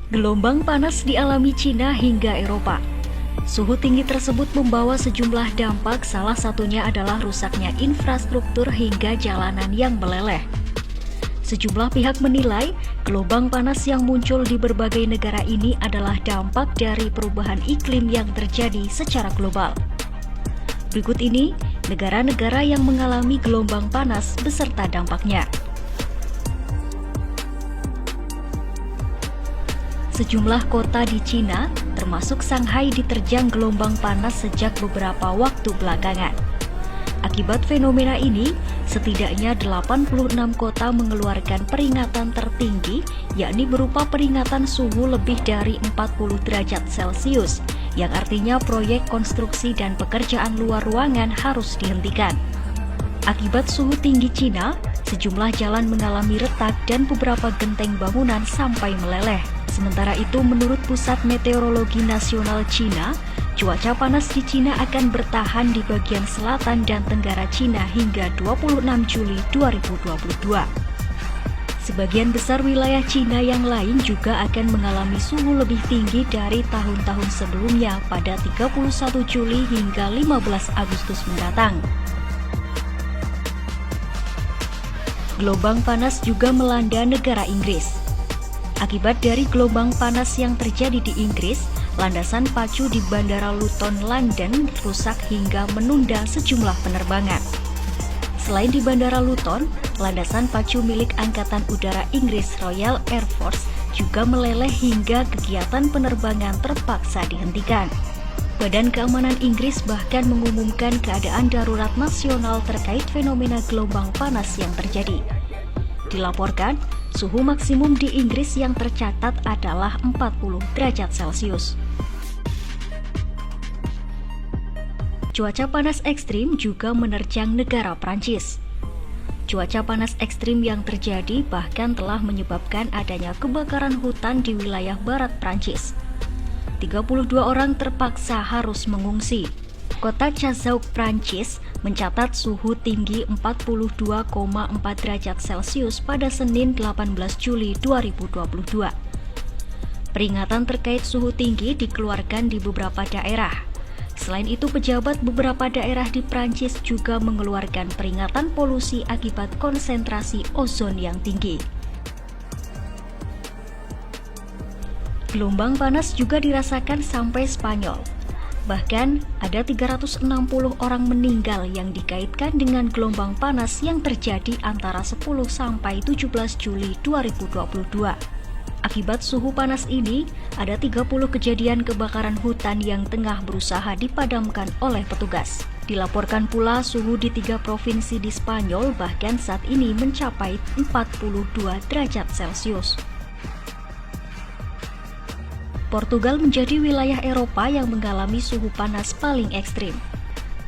Gelombang panas dialami Cina hingga Eropa. Suhu tinggi tersebut membawa sejumlah dampak, salah satunya adalah rusaknya infrastruktur hingga jalanan yang meleleh. Sejumlah pihak menilai gelombang panas yang muncul di berbagai negara ini adalah dampak dari perubahan iklim yang terjadi secara global. Berikut ini negara-negara yang mengalami gelombang panas beserta dampaknya. Sejumlah kota di Cina, termasuk Shanghai, diterjang gelombang panas sejak beberapa waktu belakangan. Akibat fenomena ini, setidaknya 86 kota mengeluarkan peringatan tertinggi, yakni berupa peringatan suhu lebih dari 40 derajat Celcius, yang artinya proyek konstruksi dan pekerjaan luar ruangan harus dihentikan. Akibat suhu tinggi Cina, sejumlah jalan mengalami retak dan beberapa genteng bangunan sampai meleleh. Sementara itu, menurut Pusat Meteorologi Nasional Cina, cuaca panas di Cina akan bertahan di bagian selatan dan tenggara Cina hingga 26 Juli 2022. Sebagian besar wilayah Cina yang lain juga akan mengalami suhu lebih tinggi dari tahun-tahun sebelumnya pada 31 Juli hingga 15 Agustus mendatang. Gelombang panas juga melanda negara Inggris. Akibat dari gelombang panas yang terjadi di Inggris, landasan pacu di Bandara Luton, London rusak hingga menunda sejumlah penerbangan. Selain di Bandara Luton, landasan pacu milik Angkatan Udara Inggris Royal Air Force juga meleleh hingga kegiatan penerbangan terpaksa dihentikan. Badan Keamanan Inggris bahkan mengumumkan keadaan darurat nasional terkait fenomena gelombang panas yang terjadi. Dilaporkan, suhu maksimum di Inggris yang tercatat adalah 40 derajat Celcius. Cuaca panas ekstrim juga menerjang negara Prancis. Cuaca panas ekstrim yang terjadi bahkan telah menyebabkan adanya kebakaran hutan di wilayah barat Prancis. 32 orang terpaksa harus mengungsi. Kota Chazoug, Prancis, mencatat suhu tinggi 42,4 derajat Celcius pada Senin 18 Juli 2022. Peringatan terkait suhu tinggi dikeluarkan di beberapa daerah. Selain itu, pejabat beberapa daerah di Prancis juga mengeluarkan peringatan polusi akibat konsentrasi ozon yang tinggi. Gelombang panas juga dirasakan sampai Spanyol. Bahkan, ada 360 orang meninggal yang dikaitkan dengan gelombang panas yang terjadi antara 10 sampai 17 Juli 2022. Akibat suhu panas ini, ada 30 kejadian kebakaran hutan yang tengah berusaha dipadamkan oleh petugas. Dilaporkan pula suhu di 3 provinsi di Spanyol bahkan saat ini mencapai 42 derajat Celcius. Portugal menjadi wilayah Eropa yang mengalami suhu panas paling ekstrim.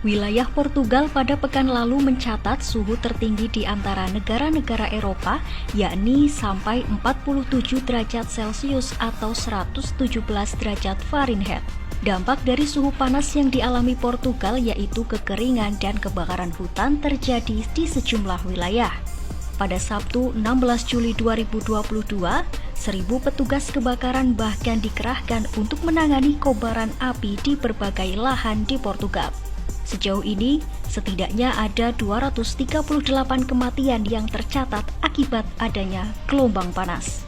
Wilayah Portugal pada pekan lalu mencatat suhu tertinggi di antara negara-negara Eropa, yakni sampai 47 derajat Celcius atau 117 derajat Fahrenheit. Dampak dari suhu panas yang dialami Portugal yaitu kekeringan dan kebakaran hutan terjadi di sejumlah wilayah. Pada Sabtu 16 Juli 2022, 1.000 petugas kebakaran bahkan dikerahkan untuk menangani kobaran api di berbagai lahan di Portugal. Sejauh ini, setidaknya ada 238 kematian yang tercatat akibat adanya gelombang panas.